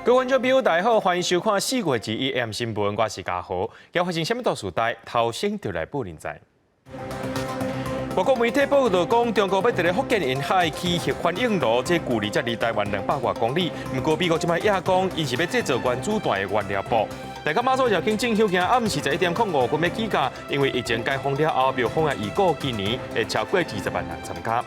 各位观众朋友，大家好，欢迎收看4月之1 AM 新闻，我是嘉豪。今日发生什么大事代？头先就来报您知。外国媒体报道讲，中国要伫福建沿海起核反应炉，这距离才离台湾200多公里。不过美国即摆也讲，因是要制造原子弹的原料布。大家马祖绕境正休假暗时11:05分要起价，因为疫情解封了后，庙方也预估今年会超过20万人参加。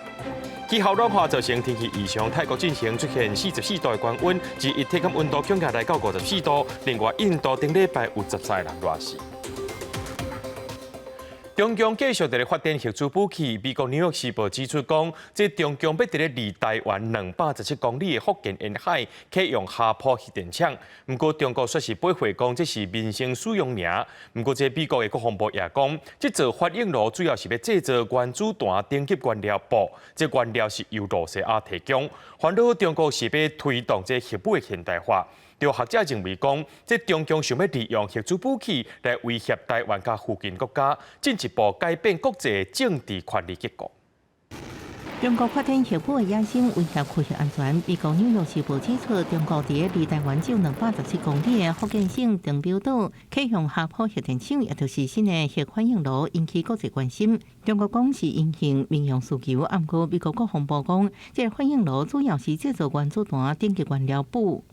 气候暖化造成天气异常，泰国进行出现44度的高温，之一体感温度降下来到54度。另外，印度顶礼拜有14人热死。中共继续伫咧发展核子武器。美国《纽约时报》指出讲，这中共要伫咧离台湾217公里的福建沿海启用下坡核电厂。不过，中国说是不会讲这是民生使用尔。不过，这美国的国防部也讲，这座反应炉主要是要制造原子弹顶级原料布，这原料是由罗西亚提供。反倒中国是要推动这核武的现代化。有学者认为讲，这中共想要利用核子武器来威胁台湾甲附近国家，进一步改变国际政治权力结构。中国发展核武的野心威胁区域安全。美国《纽约时报》指出，中国伫离台湾只有217公里的福建省长标岛启用下坡核电厂，也就是新的核反应炉，引起国际关心。中国讲是因应民用需求，不过美国国防部讲，这反应炉主要是制造原子弹顶级原料布。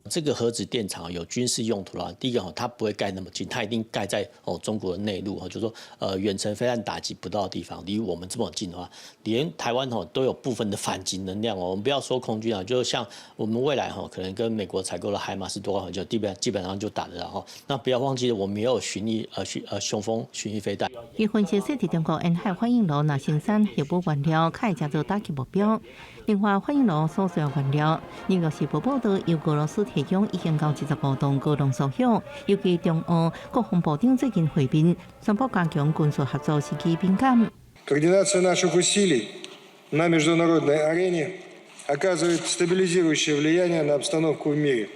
这个核子电厂有军事用途啦。第一个它不会盖那么近，它一定盖在中国的内陆，就是说远程飞弹打击不到的地方，离我们这么近的话，连台湾都有部分的反击能量哦。我们不要说空军啊，就像我们未来可能跟美国采购了海马斯多号，就基本上就打得到。那不要忘记了，我们也有雄风巡弋飞弹。伊分析说，伫中国沿海反应炉若生产核武原料，可以加做打击目标。另外，反应炉所需要原料，《纽约时报》报道，由俄罗斯提供已经到75吨高浓缩铀。尤其中俄国防部长最近会面，宣布加强军事合作时机敏感。Координация наших усилий на международной арене оказывает стабилизирующее влияние на обстановку в мире,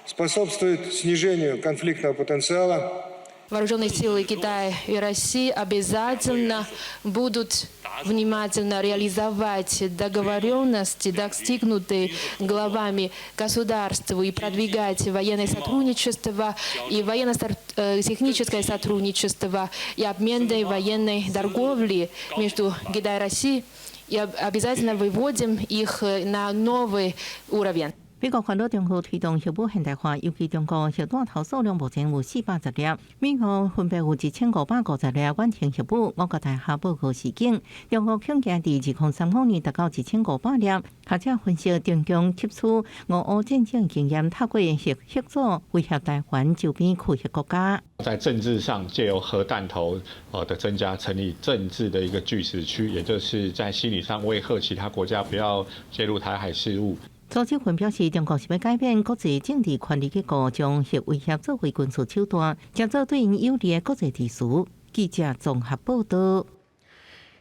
способствует снижению конфликтного потенциала. Вооруженные силы Китая и России обязательно будут внимательно реализовать договоренности, достигнутые главами государств, и продвигать военное сотрудничество и военно-техническое сотрудничество и обмены военной торговли между Китаем и Россией, и обязательно выводим их на новый уровень. 美国看到中国推动核武现代化，尤其中国核弹头数量目前有410粒，美国分别有1550粒远程核武。我国大学报告示警，中国恐惊伫2035年达到1500粒。学者分析，中共吸取俄乌战争经验，透过核组威胁台湾周边区域国家。在政治上借由核弹头的增加，成立政治的一个巨齿区，也就是在心理上威吓其他国家不要介入台海事务。苏志芬表示，中国是要改变国际政治权力结构，将核威胁作为军事手段，建造对因有利的国际秩序。记者综合报道。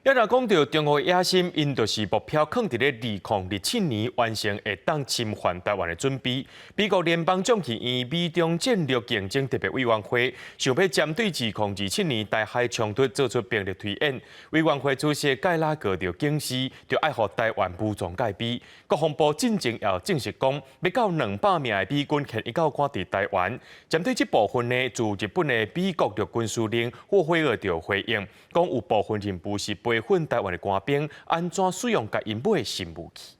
要若讲到中国野心，因就是目标放伫咧2027年完成会当侵犯台湾的准备。美国联邦众议院美中战略竞争特别委员会想要针对2027年台海冲突做出兵力推演。委员会主席盖拉格就警示，要爱护台湾武装戒备。国防部进前也证实讲，要到200名的美军牵一到赶伫台湾。针对这部分呢，自日本的美国陆军司令霍惠尔就回应，讲有部分任务是培训台湾的官兵安怎使用甲因买的新武器。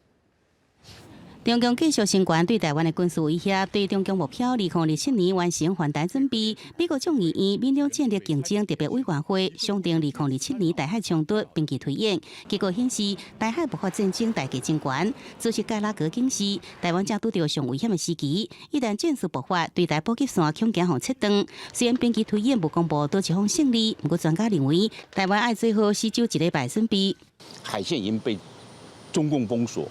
中共继续升悬对台湾的军事威胁，对中共目标2027年完成反台准备。美国众议院民主战略竞争特别委员会商定2027年台海冲突兵棋推演，结果显示台海爆发战争大计真悬。主席盖拉格警示，台湾正拄到上危险的时期，一旦战事爆发，对台补给线恐惊互切断。虽然兵棋推演无公布倒一方胜利，不过专家认为台湾爱最好4周1礼拜准备。海线已经被中共封锁。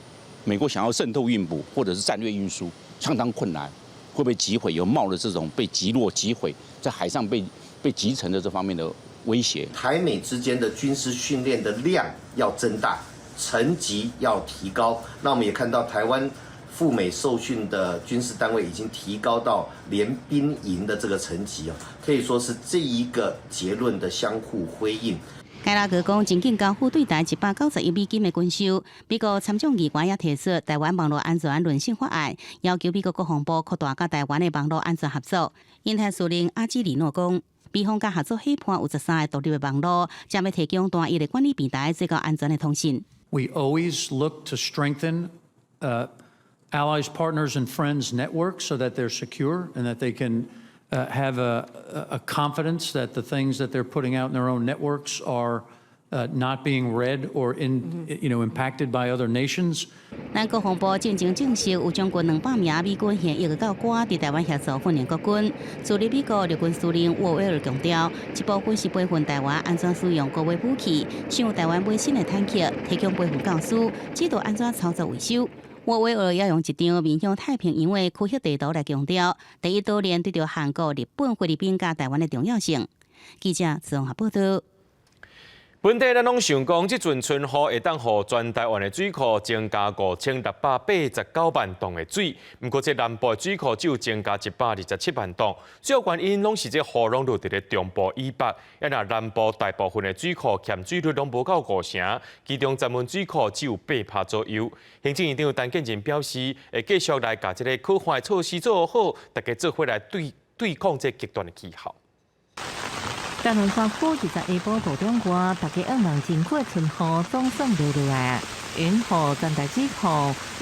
美国想要渗透运补或者是战略运输，相当困难，会被击毁，有冒着这种被击落、击毁，在海上被击沉的这方面的威胁。台美之间的军事训练的量要增大，层级要提高。那我们也看到台湾赴美受训的军事单位已经提高到联兵营的这个层级可以说是这一个结论的相互辉映。盖拉格讲，真紧交付对台191美金的军售。美国参众议员也提出台湾网络安全论性法案，要求美国国防部扩大甲台湾的网络安全合作。印太司令阿基里诺讲，美方甲合作伙伴有13个独立的网络，将要提供单一的管理平台，最高安全的通信。We always look to strengthen allies, partners, and friends networks so that they're secure and that they can have a confidence that the things that they're putting out in their own networks are not being read or impacted by other nations. 咱国防部进前证实，有将近200名美军现役的教官伫台湾协助训练国军。助理美国陆军司令沃威尔强调，这部分是备份台湾安全使用国卫武器，向台湾买新的坦克，提供备份教师，指导安怎操作维修。沃威尔也用一张面向太平洋的区域地图来强调，第一岛链对着韩国、日本、菲律宾甲台湾的重要性。记者自综合报道。本地咱拢想讲，即阵春雨会当互全台湾的水库增加5689万吨的水，不过这南部的水库只有增加127万吨，主要原因拢是这雨量落伫咧中部以北，也那南部大部分的水库欠水率拢无到5成，其中闸门水库只有8%左右。行政院长陈建仁表示，会继续来甲这个可换的措施做好，大家做伙来对抗这极端的气候。台南山区20下晡5点外，大家望望真过春雨总算落落来。云河全台水库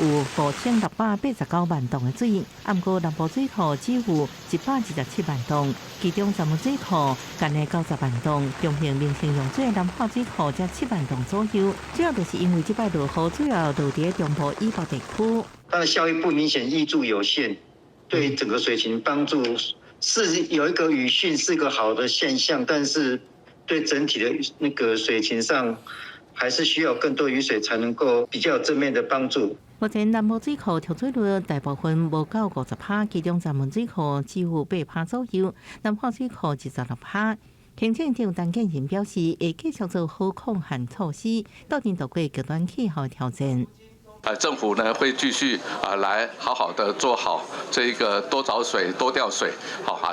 有5689万吨的水，不过南部水库只有127万吨，其中闸门水库干的90万吨，中平民生用水南化水库才7万吨左右。主要就是因为这摆落雨主要落在中部以北地区，它的效益不明显，益助有限，对整个水情帮助。是有一个雨汛是个好的现象，但是对整体的那个水情上，还是需要更多雨水才能够比较正面的帮助。目前南部水库调水率大部分无到50%，其中闸门水库只有8%左右，南化水库16%。行政长陈建仁表示，会继续做好抗旱措施，到阵度过极端气候挑战。政府呢会继续来好好的做好这一个多找水、多调水、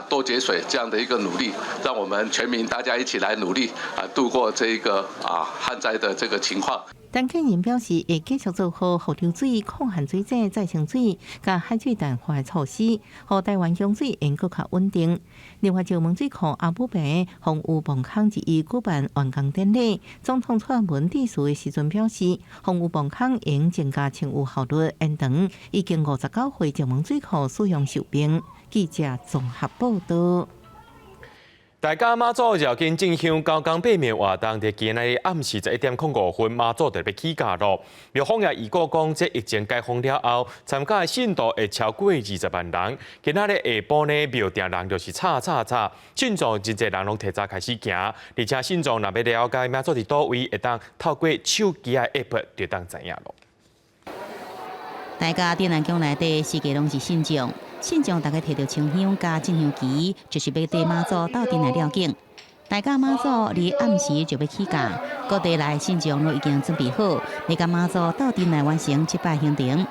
多节水这样的一个努力，让我们全民大家一起来努力度过这一个旱灾的这个情况。陈建仁表示，会继续做好河流水、抗旱水井、再生水、甲海水淡化的措施，让台湾用水能更较稳定。另外，石门水库阿母坪洪有泵坑之一举办完工典礼，总统蔡文致辞的时阵表示，洪有泵坑应增加清污效率延长，已经59回石门水库使用寿命。记者综合报道。大家妈祖绕境进香高岗背面活动，伫今日暗时11:05，妈祖就要起驾咯。庙方也预告讲，这疫情解封了后，参加的信徒会超过20万人。今仔日下晡呢，庙埕人就是吵，信众真侪人拢提早开始行，而且信众若要了解妈祖伫倒位，会当透过手机的 app 就当知影咯。大家伫南宫内底世界拢是信众。信众大家摕到清香加进香旗，就是要跟妈祖斗阵来了境。大家妈祖离暗时就要起驾，各地来信众都已经准备好，要跟妈祖斗阵来完成这摆行程。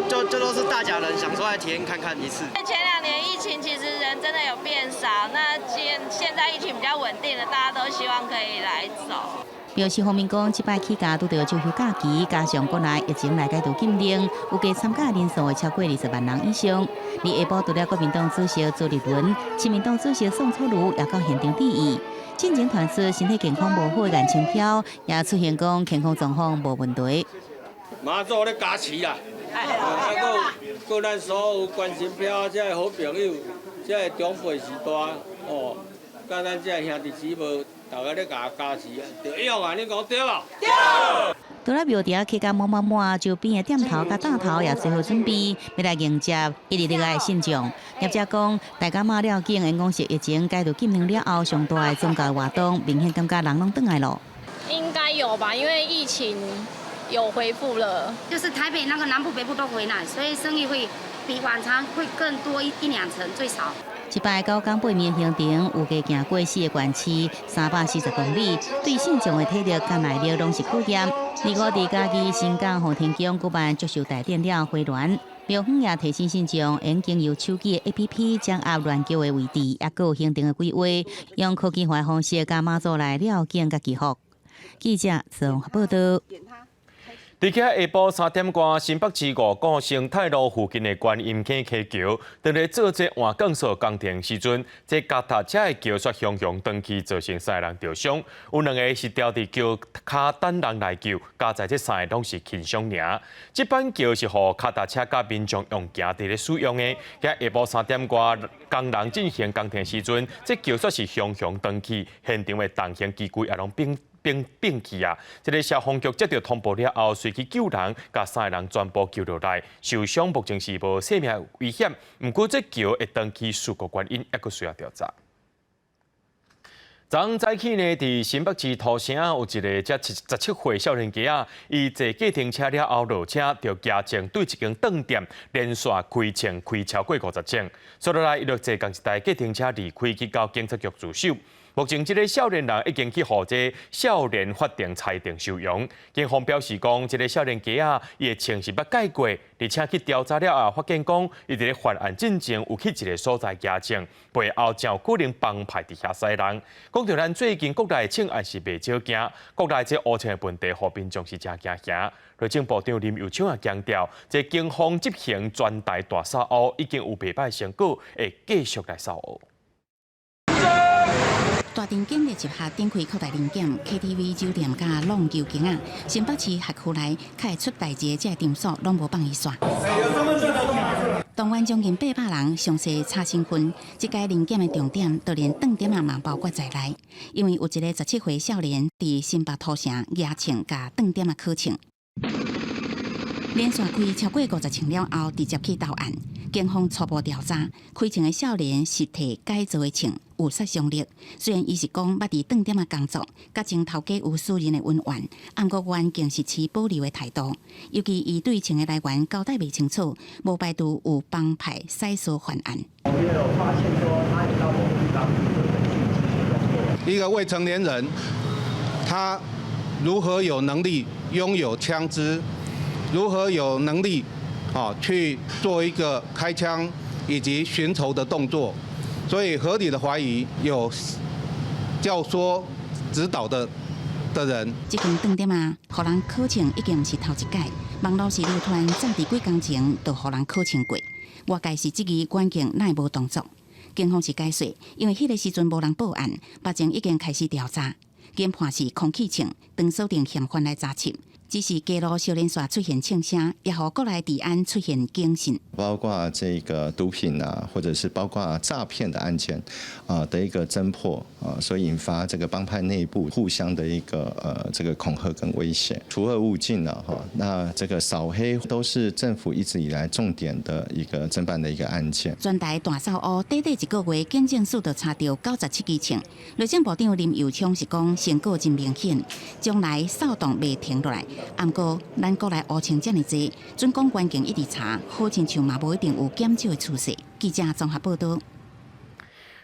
这都是大家人想说来体验看看一次。前2年疫情其实人真的有变少，那现在疫情比较稳定了，大家都希望可以来走。表示方面讲，这摆起驾拄到中秋假期，加上国内疫情来解除禁令，有计参加人数会超过20万人以上。而下晡除了国民党主席朱立伦、亲民党主席宋楚瑜也到现场致意。进前传出身体健康无好的眼青飘，也出现讲健康状况无问题。妈祖咧加持啦，搁咱所有关心飘这好朋友，这长辈时代哦，甲咱这兄弟姊妹。大家咧加持啊，对用啊！你讲对无？对。除了庙埕起甲满，周边的店头甲大头也做好准备，要来迎接一日来的信众。业者讲，大家妈了境，因讲是疫情解除禁令了后，上大的宗教活动，明显感觉人拢转来咯。应该有吧，因为疫情有恢复了，就是台北那个南部、北部都回来，所以生意会比往常会更多1-2成，最少。一摆高岗背面行程有加行过4个县市，340公里，对信众的体力甲耐力拢是考验。25日家己新港洪天宫举办祝寿大典了回銮，庙方也提醒信众，应经由手机的 APP 掌握乱叫的位置，也有行程的规划，用科技化方式甲妈祖来了解甲记录。记者综合报道。伫下晡晡3点多，新北市5股生态路附近的观音溪溪桥，当咧做这换降速工程时阵，这脚踏车的桥刷向断去，造成3个人受伤。有2个是吊伫桥骹等人来救，加在这3个拢是轻伤尔。这板桥是予脚踏车甲民众用行伫咧使用的。喺下晡3点多，工人进行工程时阵，这桥刷是向断去，现场的重型机具也拢并去啊！这个消防局接到通报了后，随去救人，甲3个人全部救落来，受伤目前是无生命危险。不过这桥会断去事故原因，还佫需要调查。昨早起呢，伫新北市土城有一个才17岁少年家啊，伊坐计程车了后落车，就加钱对一间饭店连续开枪，开超过50枪。所以来，伊就坐共一台计程车离开，去到警察局自首。目前，这个少年人已经去予这少年法庭裁定收容。警方表示讲，这个少年家啊，伊的情是捌解过，而且去调查了后，发现讲，伊伫咧犯案进前有去一个所在加证，背后真有可能帮派伫遐使人。讲到咱最近国内枪案是袂少惊，国内这乌枪的问题，互民众是真惊吓。内政部长林佑昌也强调，这警方执行专大大扫污已经有袂歹成果，会继续来扫污。大庭警力集合展开扩大临检 ，KTV 酒店甲浪球间啊，新北市辖区内较会出代志的这个场所，拢无放伊煞。动员将近800人详细查身份，这届临检的重点，就连饭店嘛包括在内，因为有一个17岁少年伫新北土城夜枪甲饭店啊考枪。连续开超过50枪了后，直接去投案。警方初步调查，开枪的少年是摕改造的枪，有杀伤力。虽然伊是讲捌伫饭店啊工作，甲前头家有私人的恩怨，不过原竟是持保留的态度。尤其伊对枪的来源交代袂清楚，无排除有帮派塞索犯案。一个未成年人，他如何有能力拥有枪支？如何有能力去做一个开枪以及寻仇的动作？所以合理的怀疑有教唆指导的人。这间饭店啊，互人考枪已经不是头一届，网络是流传早伫几工前就互人考枪过。我解是这个关键哪会无动作？警方是解释，因为迄个时阵无人报案，目前已经开始调查，研判是空气枪，当锁定嫌犯来查缉。只是街路少年耍出现枪声，也和国内治安出现警讯。包括这个毒品啊，或者是包括诈骗的案件的一个侦破所以引发这个帮派内部互相的一个这个恐吓跟威胁，除恶务尽了哈。那这个扫黑都是政府一直以来重点的一个侦办的一个案件。全台大扫污，短短一个月，警政署就查到97支枪。内政部长林佑昌是讲成果真明显，将来扫动袂停落来。不过，咱国内乌枪这么多，准讲关键一直查，好亲像嘛无一定有减少的趋势。记者综合报道。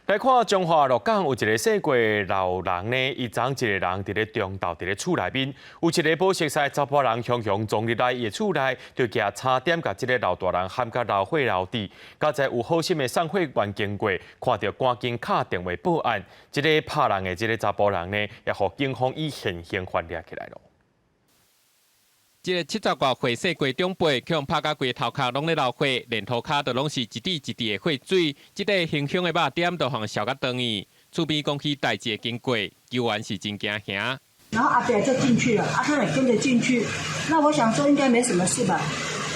来看中华鹿港有一个洗过老人呢，伊昨一个人伫咧中昼伫咧厝内面，有一个无熟悉查甫人雄雄撞入来伊的厝内，就举差点甲这个老大人喊甲老血老底。刚才有好心的送会员经过，看到赶紧敲电话报案。这个拍人的这个查甫人呢，也互警方以现行犯抓起来了。一个70多岁洗过长辈，向拍甲规头壳拢咧流血，连涂骹都拢是一滴一滴的血水。这个形象的肉点都互烧甲断去。厝边讲起代志的经过，救援是真惊吓。然后阿伯就进去了，阿康也跟着进去。那我想说应该没什么事吧，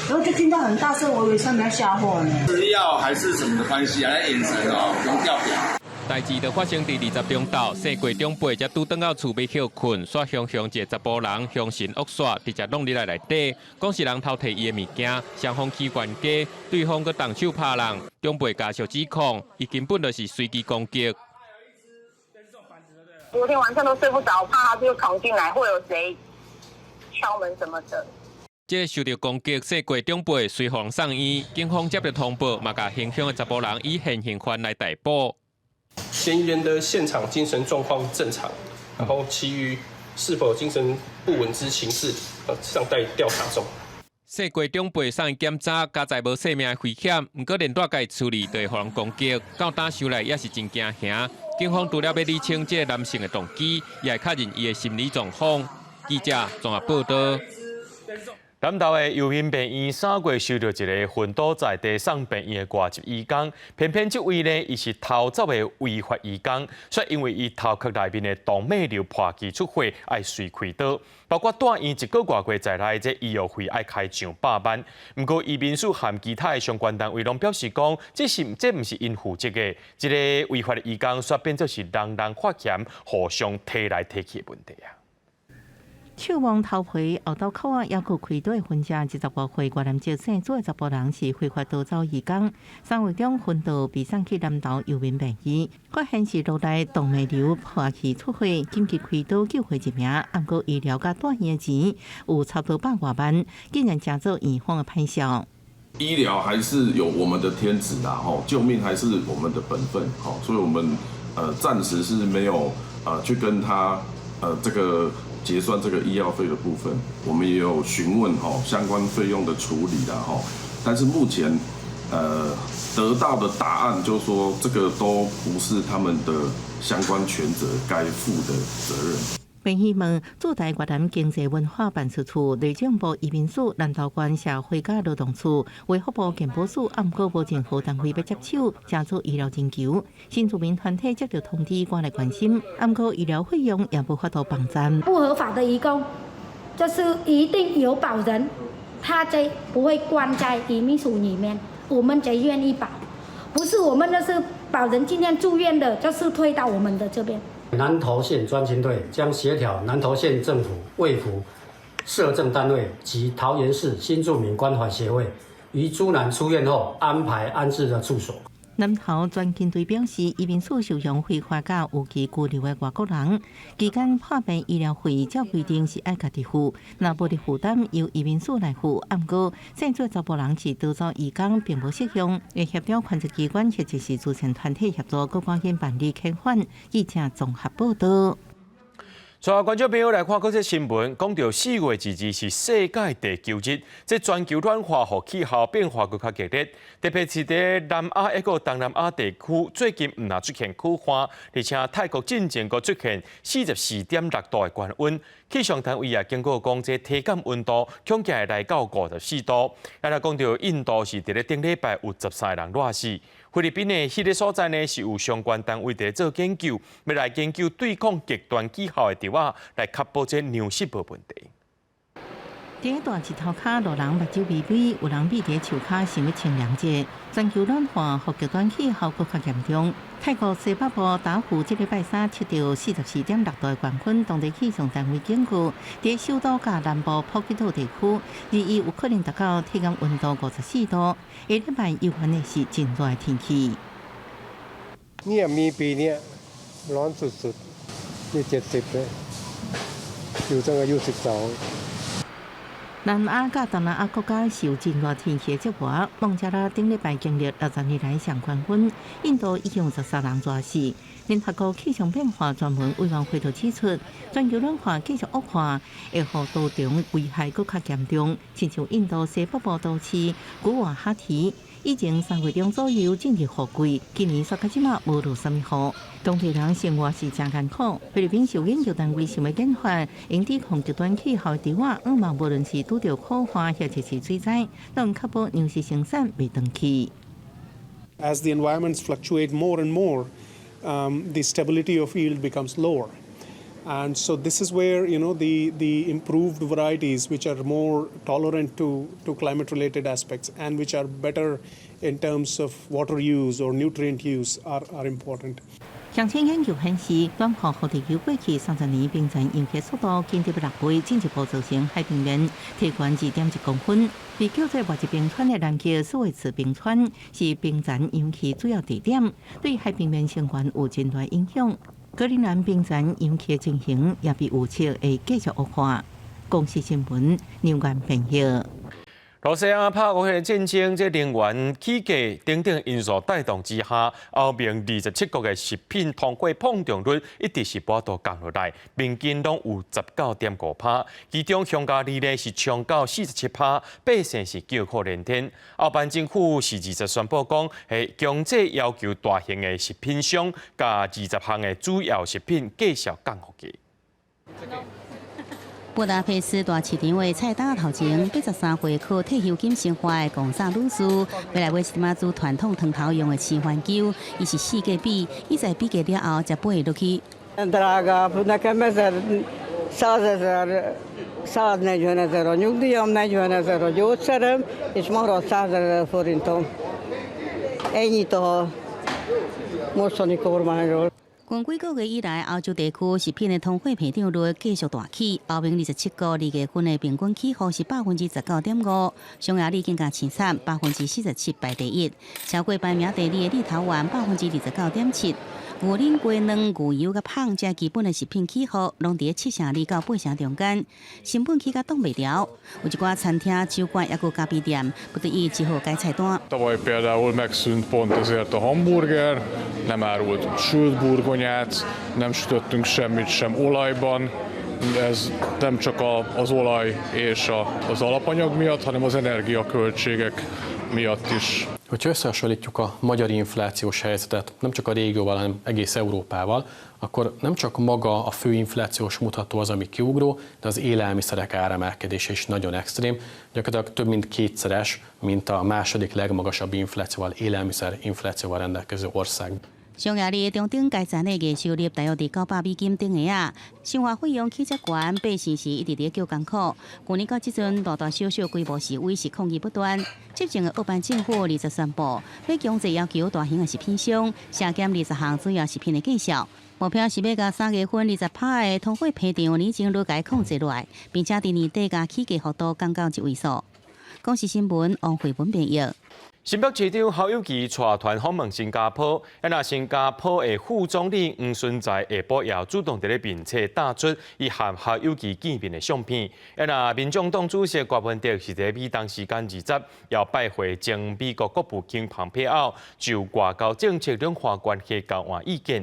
然后就听到很大声，我以为他们要下货呢。吃药还是什么的关系啊？那眼神不用掉表。代志就发生伫20中昼，洗过长辈才拄转到厝要休困，煞雄一个查甫人凶神恶煞，直接弄入来内底，讲是人偷摕伊的物件，双方起冤家，对方佮动手拍人，长辈家属指控，伊根本就是随机攻击。昨天晚上都睡不着，怕他就闯进来，会有谁敲门什么的。这个受到攻击洗过长辈随互送医，警方接到通报，嘛甲行凶的查甫人以现行犯来逮捕。嫌疑人的现场精神状况正常，然后其余是否精神不稳之情事，尚待调查中。世界中辈送去检查，加在无性命的危险，毋过连带家处理，就会互人攻击，到打收来也是真惊吓。警方除了要厘清这个男性的动机，也会确认伊的心理状况。记者综合报道。南投的游民病院3月收到一个昏倒在地送病院的外籍移工，偏偏这位呢，伊是偷走的违法移工，却因为伊头壳内面的动脉瘤破气出血，爱随开刀，包括住院1个月在内，这医药费爱开上100万。不过，移民署和其他的相关单位拢表示讲，这不是因负责的，这个违法的移工却变作是人发嫌，互相提来提去的问题啊。手摸头皮、后刀口啊，抑佫开刀的患者，20多岁越南籍姓朱的查甫人是非法盗走移工，3月中昏倒被送去南投游民病院，发现是脑内动脉瘤破气出血，紧急开刀救回一命。不过医疗甲住院的钱有差不多100多万，竟然真做院方的歹笑。医疗还是有我们的天职啦，救命还是我们的本分，所以我们暂时是没有去跟他这个。结算这个医药费的部分，我们也有询问相关费用的处理啦但是目前得到的答案就是说，这个都不是他们的相关权责该负的责任。并希望驻台越南经济文化办事处、内政部移民署、南投县社会甲劳动处、卫福部健保署，暗过无政府单位要接手加做医疗研究。新住民团体接到通知，赶来关心，暗过医疗费用也无法度帮站。不合法的移工，就是一定有保人，他这不会关在移民署里面，我们才愿意保。不是我们就是保人今天住院的，就是推到我们的这边。南投县专勤队将协调南投县政府、卫福、社政单位及桃园市新住民关怀协会，于朱男出院后安排安置的住所。南投专勤队表示，移民署收容非法甲有期拘留的外国人，期间破病医疗费照规定是爱家己付，若无力负担由移民署来付。不过，现做查甫人是盗走移工，并无适用，会协调权责机关或者是慈善团体协助，更赶紧办理遣返。记者综合报道。带观众朋友来看这新闻，讲到4月2日是世界地球日，这全球暖化和气候变化更加激烈，特别是在南亚一个东南亚地区，最近唔但出现酷寒，而且泰国进前个出现44.6度的高温。气象单位也经过讲，这体感温度恐惊会来到54度。咱来讲到印度是伫咧顶礼拜有13人热死。菲律宾的迄个所在呢，是有相关单位在做研究，要来研究对抗极端气候的稻仔，来确保这粮食无问题。伫大石头骹落人目睭微微，有人秘伫树骹想要清凉者。全球暖化和极端气候更加严重。泰国西北部打虎这礼拜3测到44.6度的高温，当地气象单位警告，伫首都甲南部普吉岛地区，2有可能达到体感温度54度。下礼拜有可能是真热的天气。เนี่ยมีปีนี้ร้อนสุดๆนี่70เลยอยู่ตั้งอายุ12。南亚甲东南亚国家受真热天气的折磨，孟加拉顶礼拜经历60年来上高温，印度已经有13人热死。联合国气象变化专门委员会就指出，全球暖化继续恶化，会予岛中危害更加严重，亲像印度西北部都市古瓦哈提。以前3月中左右正值雨季，今年煞到即马无落什么雨，当地人生活是真艰苦。菲律宾受研究单位想要研发用抵抗极端气候的稻仔，嘛无论是拄到酷寒或者是水灾，都确保粮食生产袂断去。As the environments fluctuate more and more, the stability of yield becomes lower. And so this is where the improved varieties which are more tolerant to climate-related aspects and which are better in terms of water use or nutrient use are important. 详细研究显示，暖化和地球过去30年冰层涌起速度紧接6倍，进一步造成海平面提高2.1公分。被叫做外极冰川的南极苏维茨冰川是冰层涌起主要地点，对海平面升温有真大影响。格陵兰冰层涌起的情形也被预测会继续恶化。公司新闻，牛眼朋友。罗西亚拍俄的战争，这能源、起价等等因素带动之下，欧盟27国的食品通货膨胀率一直是不断降落来，平均拢有19.5%，其中香港利呢是冲到47%，百姓是叫苦连天。澳办政府是20宣布讲，系强制要求大型的食品商甲20项的主要食品继续降价。布达佩斯大市场的菜单头前，83岁靠退休金生活的工厂女士，要来买新马祖传统汤头用的吃饭球，伊是4个比，伊在比价了后才买落去。Draga, nekem 140 euro nyugdíjam, 40 euro gyógyszerem, és marad 100 forintom. Ennyit a mostani kormányról. 近几个月以来，欧洲地区食品的通货膨胀率继续大起。欧盟27个2月份的平均起伏是19.5%，匈牙利更加凄惨，47%排第一，超过排名第2的立陶宛29.7%。牛奶、鸡卵、牛油甲胖这基本的食品起伏，拢伫7成2到8成中间，成本起甲挡袂牢。有一寡餐厅、酒馆抑个咖啡店，不得已只好改菜单。Tavaly például megszűnt pont ezért a hamburger, nem árultunk sült burgonyát, nem sütöttünk semmit sem olajban. Ez nem csak az olaj és az alapanyag miatt, hanem az energiaköltségek miatt is. Hogyha összehasonlítjuk a magyar inflációs helyzetet nem csak a régióval, hanem egész Európával, akkor nem csak maga a fő inflációs mutató az, ami kiugró, de az élelmiszerek áremelkedése is nagyon extrém, gyakorlatilag több mint kétszeres, mint a második legmagasabb inflációval, élelmiszer inflációval rendelkező ország. 匈牙利中等阶层的月收入大约伫900美金等个啊，生活费用起则悬，百姓是一直伫叫艰苦。去年到即阵，大大小小规模示威是抗议不断。执政的澳办政府20宣布，要强制要求大型的食品商削减20项主要食品的价格，目标是要甲3月份20%的通货膨胀年前率控制落来，并且伫年底甲起价幅度降到1位数。公视新闻王慧文编译。新北市长侯友宜带团访问新加坡，新加坡的副总理黄顺才下晡也主动伫咧面册打出伊和侯友宜见面的相片。民众党主席郭文哲是伫美东时间20要拜会前美国国务卿蓬佩奥，就外交政策两岸关系交换意见。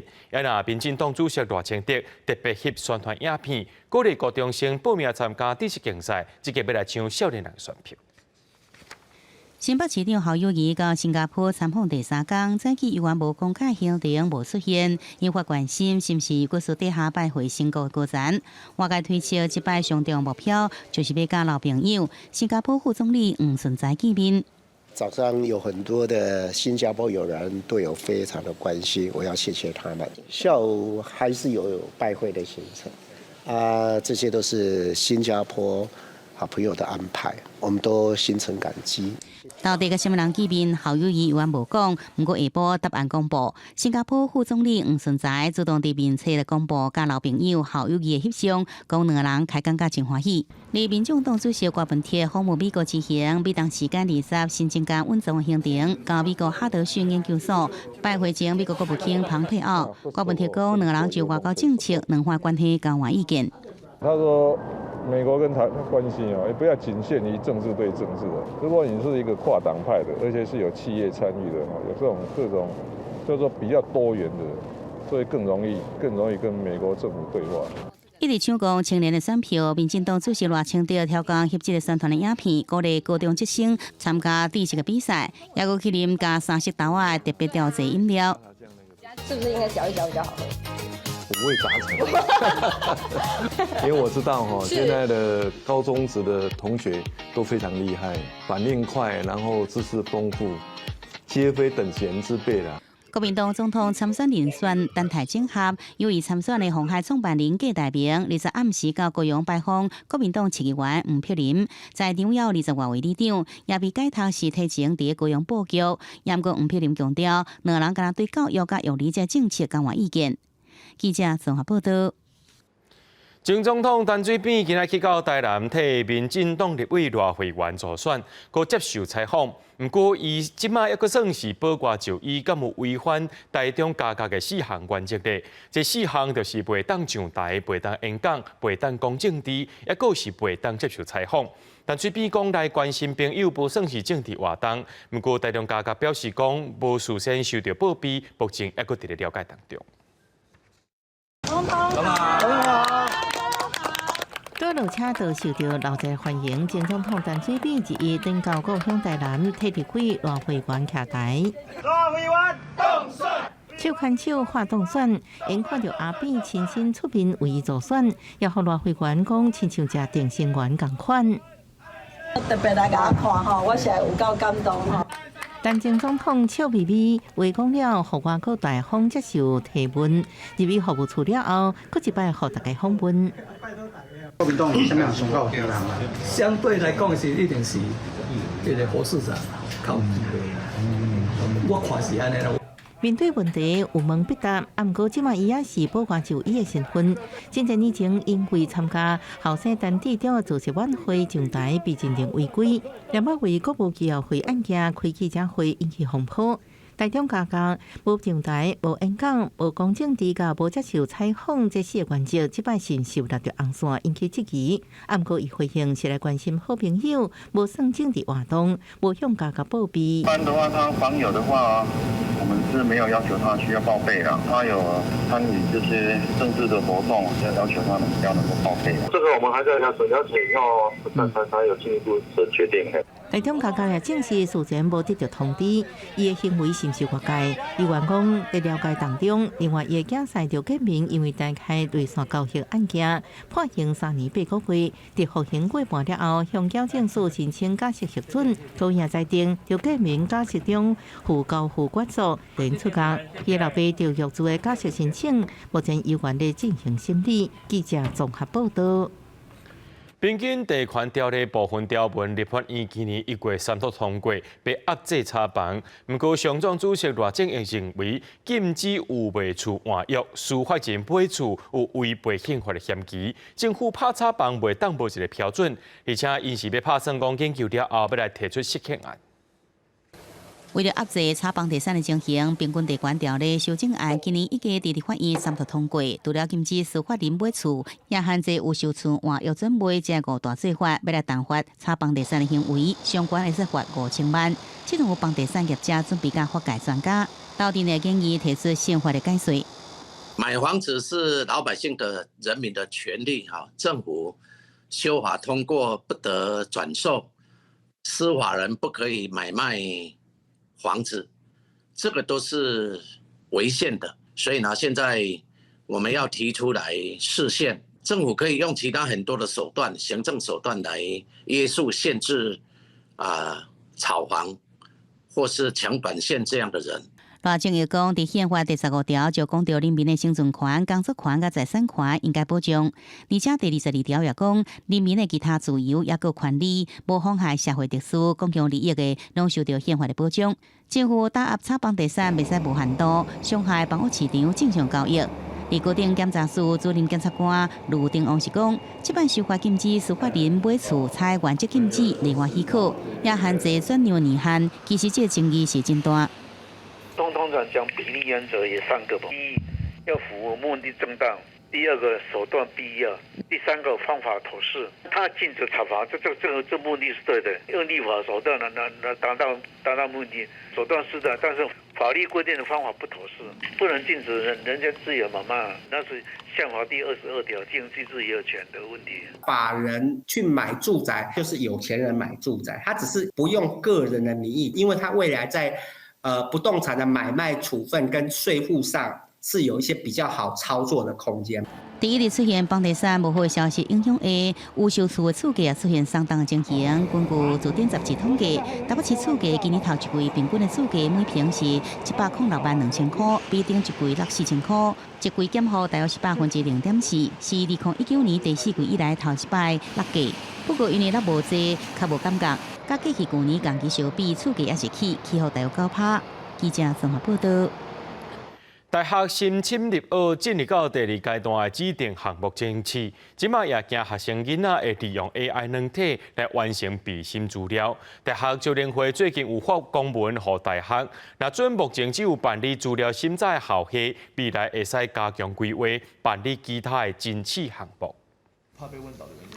民进党主席赖清德特别翕宣传影片，鼓励高中生报名参加知识竞赛，即个要来抢少年人选票。新北市长侯友宜到新加坡参访第3天，早起由于无公开行程无出现，引发关心，是毋是国事底下拜会新国高层？外界推测，这摆上重目标就是要甲老朋友新加坡副总理黄顺才见面。早上有很多的新加坡友人对我非常的关心，我要谢谢他们。下午还是有拜会的行程，这些都是新加坡好朋友的安排，我们都心存感激。到底甲什么人见面？侯友宜有言无讲，不过下晡答案公布，新加坡副总理黄顺才主动伫面册来公布，甲老朋友侯友宜的翕相，讲两个人开讲甲真欢喜。而民众党主席郭文哲访问美国之行，美东时间20新增加稳重的行程，到美国哈德逊研究所拜会前美国国务卿蓬佩奥。郭文哲讲，两个人就外交政策两岸关系交换意见。他说，美国跟台关系也不要仅限于政治对政治的。如果你是一个跨党派的，而且是有企业参与的，有这种叫做比较多元的，所以更容易跟美国政府对话。一直抢攻青年的选票，民进党主席赖清德挑工翕这个宣传的影片，鼓励高中职生参加知识的比赛，也有去啉加30豆的特别调剂饮料。是不是应该嚼一嚼比较好喝？五味杂陈，因为我知道现在的高中职的同学都非常厉害，反应快，然后知识丰富，皆非等闲之辈啦。国民党总统参选人选陈台整合，由于参选的鸿海创办人郭台铭20暗时到高雄拜访国民党市议员吴碧林，在场有20外位里长，也被改头时提前伫高雄布局。不过吴碧林强调，两人敢对教育甲育理这政策交换意见。记者综合报道。前总统陈水扁今日去到台南替民进党立委赖慧媛助选，佮接受采访。不过，伊即马还阁算是包括就伊敢有违反台中加价的4项原则咧。这4项就是袂当上台、袂当演讲、袂当讲政治，还阁是袂当接受采访。陈水扁讲来关心朋友，无算是政治活动。不过，台中加价表示讲无事先受到报备，目前还阁伫咧了解当中。总统多路车道受到老者欢迎，前总统陈水扁一登到故乡台南，替立委赖慧媛徛台。赖慧媛当选。手牵手发动选，因看到阿扁亲身出面为伊助选，也和赖慧媛讲，亲像只定心丸同款。特别来甲我看吼，我实在有够感动吼。但前总统笑眯眯话讲了，互我搁大方接受提问，入去服务处了后，搁一摆互大家访问。国民党什么样上到有人啊？相对来讲是一定是这个侯市长靠机会。我看是安尼啦。面对问题有问必答，不过即马伊也是保外就医的身份。真侪年前因为参加后生单地中的造势晚会上台被认定违规，连要为国务技校会案件开记者会引起风波。台中加价、无上台、无演讲、无讲政治、甲无接受采访这4个原则，即摆是受到着红线引起质疑。不过伊回应是来关心好朋友，无算政治活动，无向加价报备。一般的话，他访友的话，我们是没有要求他需要报备的。他有参与这些政治的活动，要求他要能够报备。这个我们还在了解以后，才有进一步的决定。台中加价也证实事前无得到通知，伊的行为深受外界。伊员讲在了解当中，另外伊的囝婿刘建明因为大开内线交易案件，判刑3年8个月，伫服刑过半了后，向矫正署申请假释核准，法院裁定刘建明假释中负交付决诉，连出监。伊老爸就约住的假释申请，目前依然在进行审理。记者综合报道。边境地权条例部分条文，立法院今年1月3号通过，被压制查办。不过，上庄主席赖正英认为，禁止有未处换约，司法人买厝有违背宪法的嫌疑。政府拍查办袂当无一个标准，而且因是要拍算讲研究了后，要来提出释宪案。为了压制查房地产的情形，平均地权条例修正案今年已经伫立法院3读通过，除了禁止司法人买厝，也限制有受厝换约准买这5大罪法，要来弹劾查房地产的行为，相关会设罚5000万。这种有房地产业者准备甲法界专家斗阵的建议提出宪法的改税。买房子是老百姓的人民的权利，政府修法通过不得转售，司法人不可以买卖房子，这个都是违宪的，所以呢，现在我们要提出来释宪，政府可以用其他很多的手段，行政手段来约束、限制炒房或是抢短线这样的人。赖正又讲，伫宪法第15条就讲到人民的生存权、工作权、甲财产权应该保障，而且第22条也讲，人民的其他自由也有权利，无妨害社会特殊、公共利益的，拢受到宪法的保障。政府打压炒房地产，袂使无限度伤害房屋市场正常交易。而高等检察署主任检察官卢定王是讲，即摆修法禁止司法人买厝，采原则禁止例外许可，也限制转让年限。其实这争议是真大。通常讲比例原则也3个吧：第一，要符合目的正当；第二个，手段必要；第三个，方法妥适。他禁止查房，这目的是对的，用立法手段来达到目的，手段是的，但是法律规定的方法不妥适，不能禁止人家自由买卖，那是宪法第22条经济自由权的问题。法人去买住宅，就是有钱人买住宅，他只是不用个人的名义，因为他未来在不动产的买卖处分跟税负上是有一些比较好操作的空间。第一日出现房地产无好的消息影响下，有售厝的厝价也出现相当的情形。根据自点杂志统计，台北市厝价今年头一季平均的厝价每平是106万2000块，比顶一季6400块，一季减幅大约是0.4%，是2019年第4季以来头一摆落价。不过因为落无济，较无感觉。甲过去去年同期相比，厝价也是起，起予大约9%。记者综合报道。大学新侵入学进入到第二阶段的指定项目前期，即马也惊学生囡仔会利用 AI 软体来完成备审资料。大学招联会最近有发公文予大学，那准目前只有办理资料审查的校系，未来会使加强规划办理其他的侦测项目。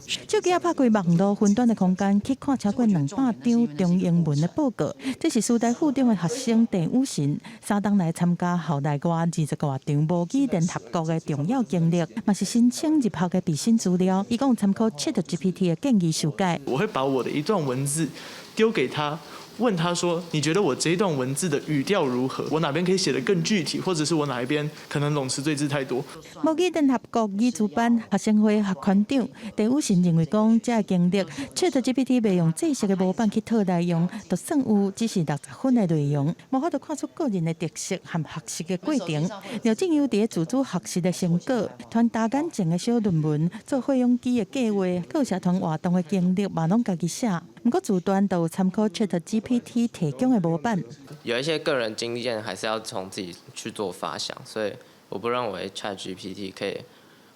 手机拍开网络分段的空间，去看超过200张中英文的报告。这是师大附中的学生郑武信3天来参加校内外20多场模拟联合国的重要经历，嘛是申请入学的备审资料。一共参考 ChatGPT 的建议修改。我会把我的一段文字丢给他。 问他说：“你觉得我这一段文字的语调如何？我哪边可以写得更具体，或者是我哪一边可能冗词赘字太多？”模拟联合国语主办学生会学团长郑武信认为讲，这个经历 ChatGPT 未用正式的模板去套内容，就算有只是60分的内容，无法度看出个人的特色和学习的过程。廖正优伫自主学习的成果，传达眼前的小论文，做费用机的计划，各社团活动的经历，嘛拢家己写。 不过，主端都有参考 ChatGPT 提供的模板。有一些个人经验还是要从自己去做发想，所以我不认为 ChatGPT 可以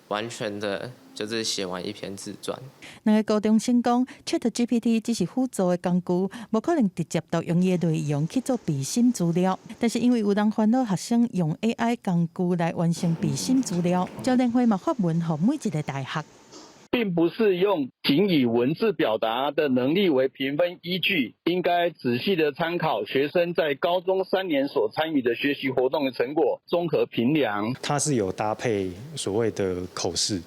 完全的就是写完一篇自传。两个高中生讲 ，ChatGPT 只是辅助的工具，无可能直接到用伊的内容去做备审资料。但是因为有人烦恼学生用 AI 工具来完成备审资料，招联会嘛发文给每一个大学。 并不是用仅以文字表达的能力为评分依据，应该仔细的参考学生在高中3年所参与的学习活动的成果，综合评量。它是有搭配所谓的口试，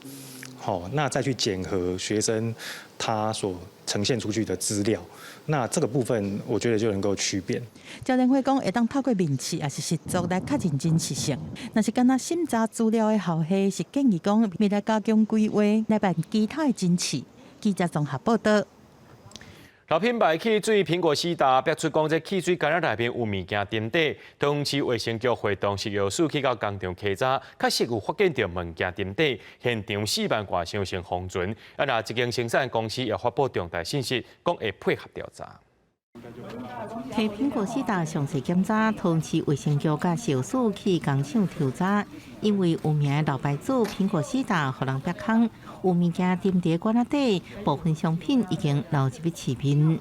那再去检核学生他所呈现出去的资料。 那这个部分，我觉得就能够区别。招联会讲会当透过面试也是实作来较认真实行。若是敢若审查资料的校系是建议讲未来加强规划来办其他的侦测。记者综合报道。老品牌汽水苹果西达标出讲，这汽水干内面有物件沉底，同市卫生局会同食药署去到工厂稽查，确实有发现到物件沉底，现场4万外箱成封存。那一间生产公司也发布重大信息，讲会配合调查。 提苹果西达详细检查，同市卫生局甲小署去工厂调查，因为有名老牌子苹果西达互人逼空，有物件沉伫罐仔底，部分商品已经流入市面。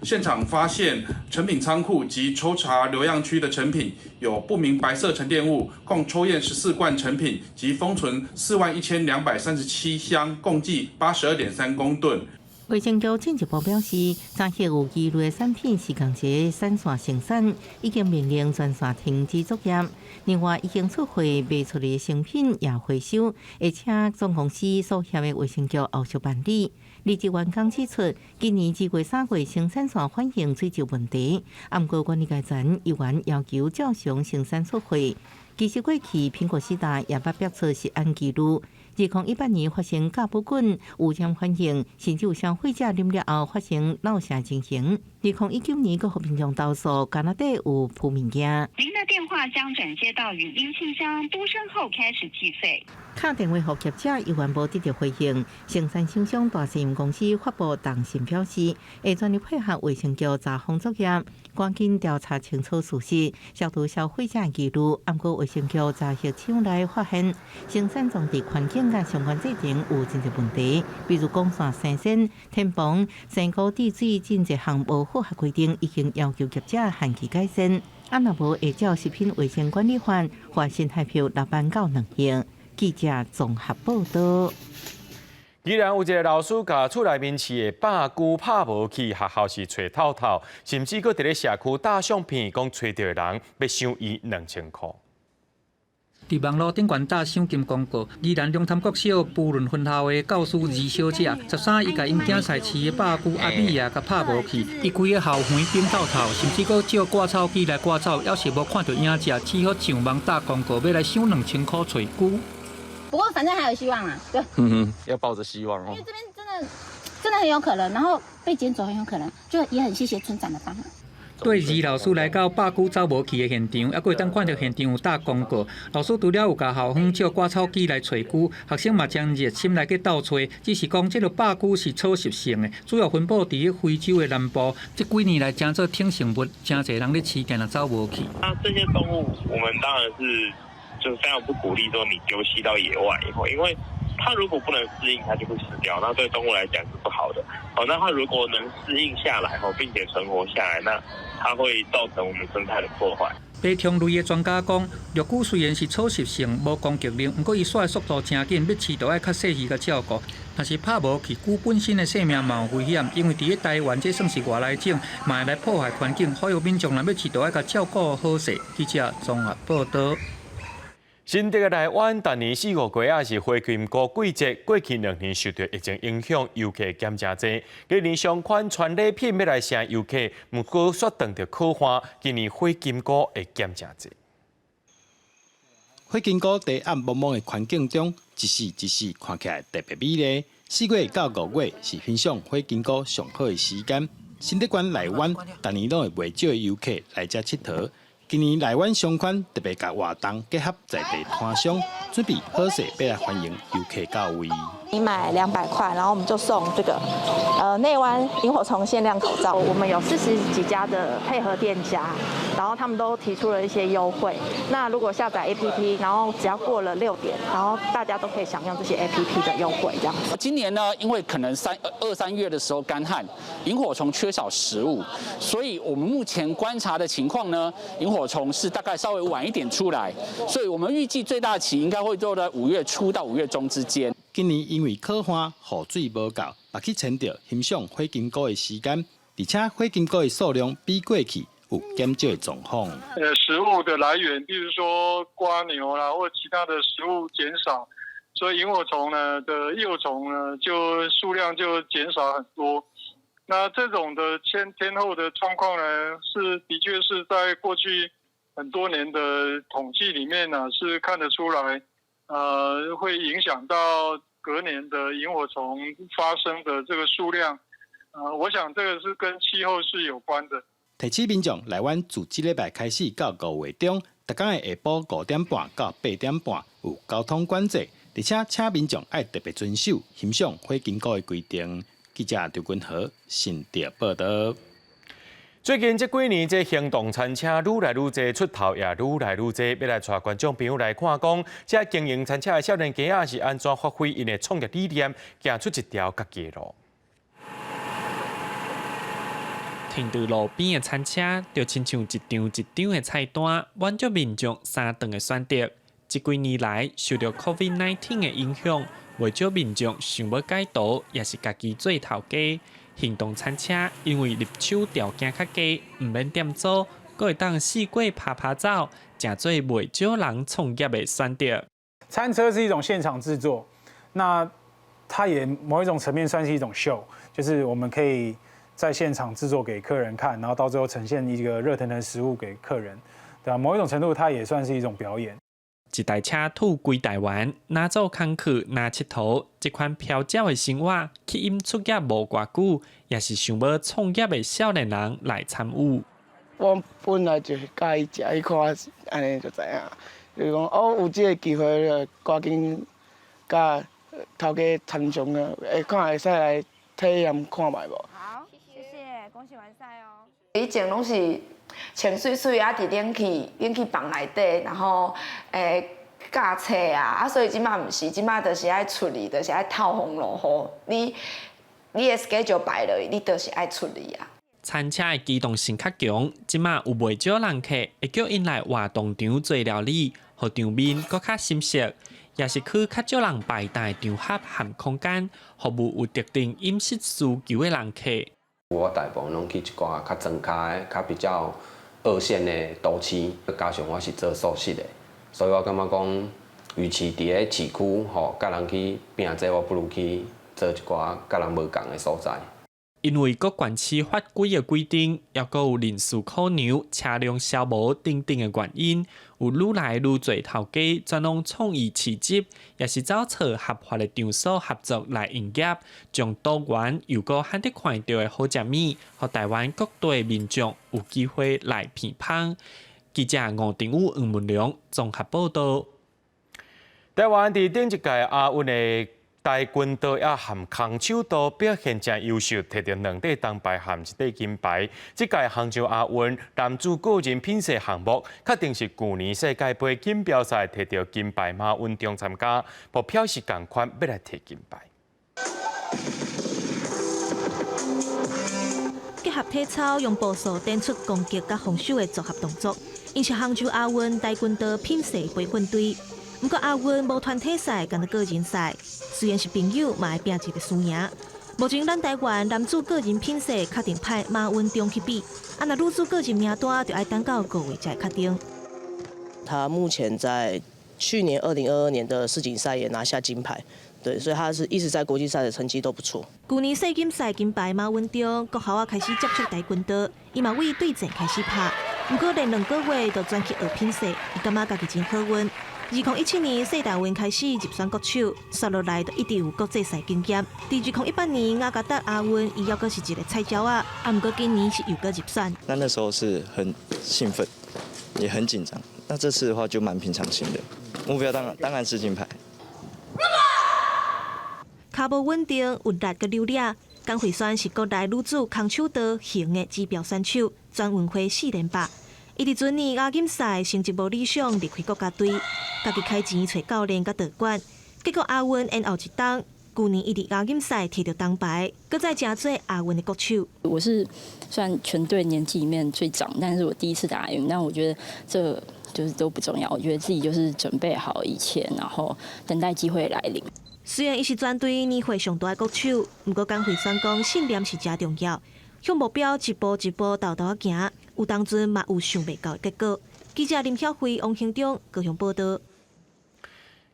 现场发现成品仓库及抽查流样区的成品有不明白色沉淀物，共抽验14罐成品及封存41237箱，共计82.3公吨。 卫生局进一步表示，查获有疑虑的产品是共一个散线生产，已经命令全线停止作业。另外，已经出货卖出的成品也回收，而且总公司所辖的卫生局后续办理。李志员工指出，今年2月、3月生产线反映水质问题，不过管理阶层依然要求照常生产出货。其实过去苹果西达也捌标出食安记录。 2018年发生甲不菌污染反应，甚至有消费者啉了后发生落下情形。2019年，各户民众投诉干那底有铺物件。您的电话将转接到语音信箱，嘟声后开始计费。打电话给业者依然无得到回应。生产厂商大信用公司发布同信表示，会全力配合卫生局查封作业，赶紧调查清楚事实，消除消费者记录。不过卫生局查核厂内发现，生产种植环境甲相关制定有真侪问题，比如光线生鲜、天棚、生果地水真侪项无符合规定，已经要求业者限期改善。若无会照食品卫生管理法，罚新台币6万到2亿。记者综合报道。既然有一个老师甲厝内面饲的百菇拍无去，学校是找透透，甚至搁伫咧社区打相片，讲找到的人要收伊2000块。伫网络顶悬打赏金广告，宜兰龙潭国小布伦分校的教师二小姐，13伊甲因囝菜市的百菇阿米亚甲拍无去，伊规个校园顶透透，甚至搁借割草机来割草，要是无看到影者，只好上网打广告，要来收2000块找菇。不过反正还有希望啊，对。要抱着希望哦。因为这边真的很有可能，然后被捡走很有可能，就也很谢谢村长的帮忙。对二老师来到百久走无去的现场，还佫会当看到现场有打广告。老师除了有甲校方借割草机来找菇，学生嘛将热心来去斗找。只是讲这个百菇是草食性的，主要分布伫非洲的南部。这几年来，真做挺生物，真侪人咧饲，定了走无去。那这些动物，我们当然是就非常不鼓励说你丢弃到野外以后，因为它如果不能适应，它就会死掉，那对动物来讲是不好的。那它如果能适应下来并且存活下来，那它会造成我们生态的破坏。爬虫类的专家讲，绿菇虽然是草食性，无攻击力，不过伊甩的速度真紧，要饲都要较细细甲照顾。若是拍无去，菇本身的性命嘛有危险，因为伫咧台湾这算是外来种，嘛会来破坏环境，呼吁民众若要饲都要甲照顾好势。记者综合报道。新竹的台湾，今年4、5月是花金菇季节，过去2年受到疫情影响，游客减真多。今年上款传礼品要来成游客，不过却当着可欢，今年花金菇会减真多。花金菇伫暗蒙蒙的环境中，一时一时看起来特别美丽。4月到5月是欣赏花金菇上好的时间。新竹县内湾，逐年拢会袂少的游客来遮佚佗。今年内湾商圈特别甲活动结合在地摊商，准备好势要来欢迎游客到位。你买200块，然后我们就送这个内湾萤火虫限量口罩。我们有40几家的配合店家，然后他们都提出了一些优惠。那如果下载 APP， 然后只要过了6点，然后大家都可以享用这些 APP 的优惠，这样子。今年呢，因为可能2、3月的时候干旱，萤火虫缺少食物，所以我们目前观察的情况呢，萤火虫是大概稍微晚一点出来，所以我们预计最大期应该会做在5月初到5月中之间。今年因为可欢雨水无够，也去牵着欣赏花金菇的时间，而且花金菇的数量比过去有减少的状况。食物的来源，比如说蝸牛啦，或其他的食物减少，所以萤火虫呢的幼虫呢就数量就减少很多。那这种的天候的状况呢，的确是在过去很多年的统计里面呢是看得出来，会影响到隔年的萤火虫发生的这个数量。我想这个是跟气候是有关的。提醒民众来湾自这礼拜开始到5月中，每天的下晡5点半到8点半有交通管制，而且请民众要特别遵守欣赏花金菇的规定。记者刘君和新竹报道。最近这几年，这行动餐车愈来愈多，出头也愈来愈多，要来带观众朋友来看讲，这经营餐车的少年家是安怎发挥因的创业理念，行出一条家己的路。停在路边的餐车，就亲像一张一张的菜单，满足民众3顿的选择。这几年来，受到 COVID-19 的影响，未少民众想要改道，也是家己做头家。行动餐车因为入手条件较低，唔免点租，阁会当四季拍拍走，真做未少人创业的选择。餐车是一种现场制作，那它也某一种层面算是一种秀，就是我们可以在现场制作给客人看，然后到最后呈现一个热腾腾食物给客人，对吧？某一种程度，它也算是一种表演。一台车吐归台湾，拿做工课拿佚佗，这款飘鸟的生活，吸引出业无偌久，也是想要创业的少年人来参与。我本来就是介意食，伊看安尼就知影，就是讲有这个机会，赶紧甲头家参详啊，看会使来体验看卖无？好，谢谢，恭喜完赛哦。以前拢是穿水水啊，伫冷气房内底，然后教册啊，所以即马毋是，即马就是爱出力，就是爱透风落雨。你的 schedule 排落去，你就是爱出力啊。餐车的机动性较强，即马有袂少人客会叫因来活动场做料理，互场面搁较深色，也是去较少人排队场合和空间，服务有特定饮食需求的人客。我大部分拢去一寡较庄脚的、较比较2线的都市，加上我是做素食的，所以我感觉讲，与其伫咧市区甲人去拼这，我不如去做一寡甲人无共的所在。因为各县市法规的规定，也阁有人事考量、车辆消磨等等的原因，有愈来愈侪头家专弄创意市集，也是找找合法的场所合作来营业，将多元又阁罕得看到的好食物，予台湾各地民众有机会来品尝。记者吴定武、黄文良综合报道。台湾伫顶一届亚运的跆拳道也含空手道表现真优秀，摕到2块铜牌含1块金牌。这届杭州亚运男子个人品赛项目，确定是去年世界杯锦标赛摕到金牌马文中参加，目标是同款要来摕金牌。结合体操，用步数展出攻击甲防守的组合动作，因是杭州亚运跆拳道品赛培训队。不过亚运无团体赛，敢若个人赛。虽然是朋友，嘛会拼一个输赢。目前咱台湾男子个人品赛确定派马文中去比，若女子个人名单就要等到5月才会确定。他目前在去年2022年的世锦赛也拿下金牌，对，所以他是一直在国际赛的成绩都不错。去年世锦赛金牌马文中，国校开始接触跆拳道，伊嘛为对战开始拍，不过连2个月就转去学品赛，伊感觉家己真好运。2017年世大运开始入选国手，刷落来就一直有国际赛经验。伫2018年雅加达亚运，伊还阁是一个菜鸟啊，不过今年是又阁入选。那时候是很兴奋，也很紧张。那这次的话就蛮平常心的，目标当然是金牌。脚步稳定、有力佮流利，江惠轩是国内女子空手道型的指标选手，全运会4连霸。伊伫前年亚锦赛成绩无理想，离开国家队，家己开钱找教练甲导管，结果亚运延后一冬，去年伊伫亚锦赛摕到铜牌，搁再真做亚运的国手。我是算全队年纪里面最长，但是我第一次打亚运，但我觉得这就是都不重要，我觉得自己就是准备好一切，然后等待机会来临。虽然伊是全队年岁上大的国手，不过江惠轩讲信念是真重要，向目标一步一步豆豆仔行。有当阵嘛有想袂到的结果。记者林晓慧、王兴忠高雄报道。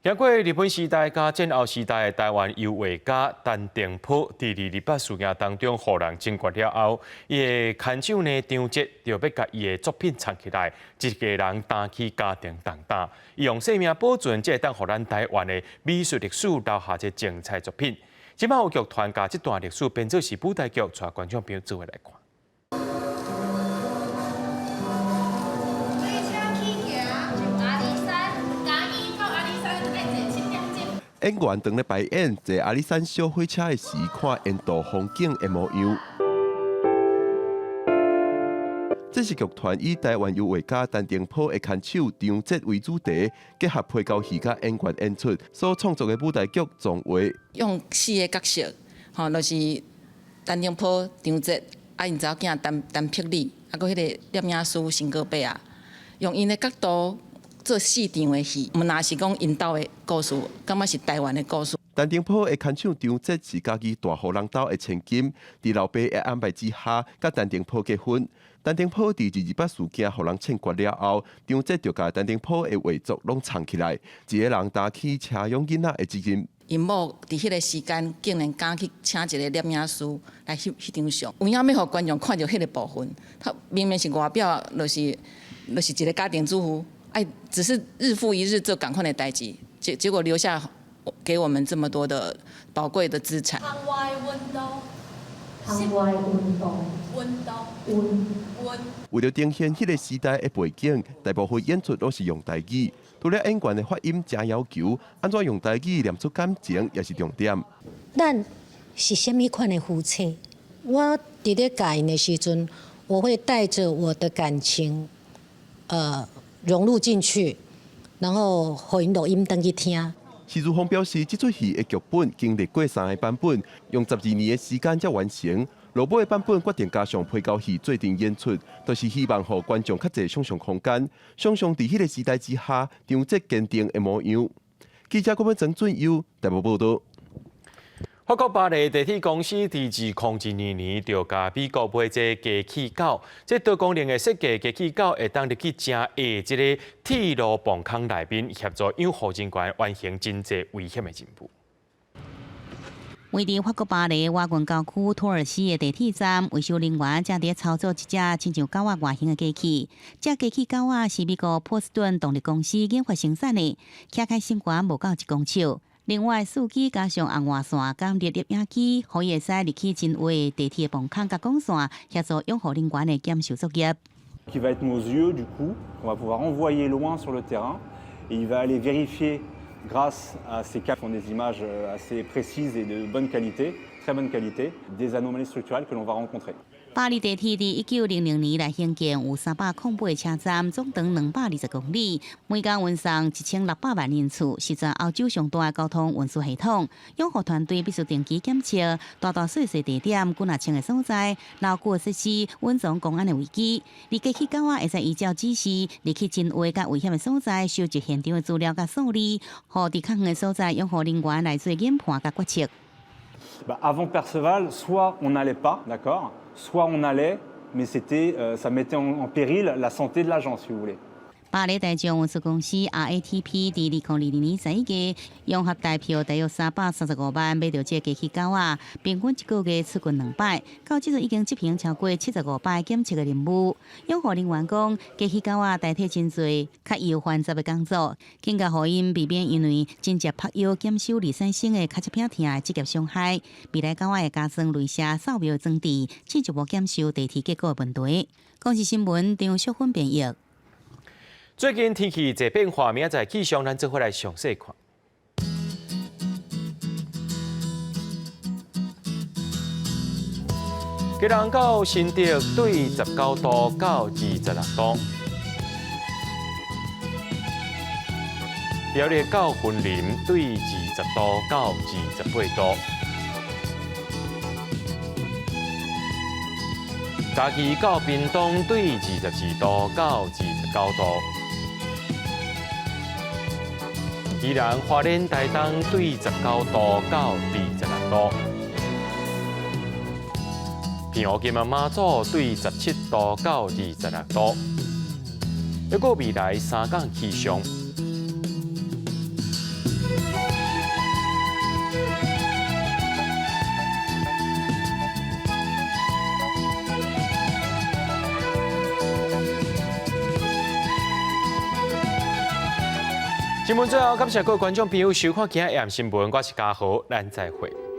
经过日本时代甲战后时代的台湾油画家陈定波，伫228事件当中，互人惊觉了后，伊的牵手呢张捷就要甲伊的作品藏起来，一个人担起家庭重担，伊用生命保存，才会当互咱台湾的美术历史留下这精彩作品。即摆有剧团甲这段历史变做是舞台剧，带观众朋友做伙来看。演员当咧排演坐阿里山小火车的时，看沿途风景的模样。这是剧团以台湾油画家陈定波的牵手张捷为主题，结合配角戏甲演员演出所创作的舞台剧《壮画》。用4个角色，就是陈定波、张捷，因查某囝陈碧丽，搁迄个摄影师辛哥伯啊，用因的角度。做4场的戏，毋那是讲因兜的故事，感觉是台湾的故事。陈定波的牵手张捷是家己大户人兜的千金，伫老爸的安排之下，甲陈定波结婚。陈定波伫228事件互人凊决了后，张捷就甲陈定波的画作拢藏起来，一个人担起车养囡仔的责任。因某伫迄个时间，竟然敢去请一个摄影师来翕迄张相，有影要互观众看到迄个部分。他明明是外表，就是一个家庭主妇。只是日复一日做赶快的代志，结果留下给我们这么多的宝贵的资产。为了呈现迄个时代的背景，大部分演出都是用台语。除了演员的发音真要求，安怎用台语念出感情也是重点。咱是虾米款的夫妻？我伫咧教因的时阵，我会带着我的感情，融入进去，然后互因录音登去听。施如峰表示，这出戏的剧本经历过3个版本，用12年的时间才完成。落尾的版本决定加上配角戏做阵演出，就是希望互观众较侪想象空间，想象伫迄个时代之下，张捷坚定的模样。记者郭文曾准优台北报道。法国巴黎地铁公司伫2012年就甲美国买这机器狗，这多功能的设计机器狗会当入去正下这个铁路磅空内面，协助养护人员完成真济危险的任务。位伫法国巴黎瓦郡郊区土尔西的地铁站，维修人员正伫操作一只亲像狗仔外形的机器。这机器狗仔是美国波士顿动力公司研发生产的，骑开身悬无到1公尺。另外，4机加上红外线监测摄影机，可以使入去真位地铁的门框甲管线，协助养护人员的检修作业。Qui va être nos yeux du coup, on va pouvoir envoyer loin sur le terrain et il va aller vérifier grâce à ces capteurs qui font des images assez précises et de bonne qualité, très bonne qualité, des anomalies structurelles que l'on va rencontrer. 巴黎地铁伫1900年来兴建，有308个车站，总长220公里，每天运送1600万人次，是全欧洲上大的交通运输系统。养护团队必须定期检测大细地点、军情的所在、牢固设施、稳重公安的危机。而机器狗仔会使依照指示，入去真危甲危险的所在，收集现场的资料甲数字，互伫较远的所在养护人员来做研判甲决策。Avant Perceval, soit on n'allait pas, d'accord, soit on allait, mais ça mettait en péril la santé de l'agent, si vous voulez. 巴黎大众运输公司 RATP 伫2022年11月，用合代票大约335万买到这机器狗仔，平均1个月出勤2摆，到即阵已经执行超过75摆检测的任务。养护人员讲，机器狗仔代替真侪较易繁杂的工作，更加互因避免因为真正拍药减少而产生的脚趾片疼的职业伤害。未来狗仔会加装镭射扫描装置，进一步检修地铁结构的问题。公视新闻张淑芬编译。最近天气在变化，明仔气象咱做伙来详细看。吉隆到新竹对19度到26度，苗栗到云林对20度到28度，嘉义到屏东对22度到29度。宜兰花莲台东对19度到26度，平湖金门马祖对17度到26度。还有未来3天气象。新闻最后，感谢各位观众朋友收看今日夜新闻，我是嘉豪，咱再会。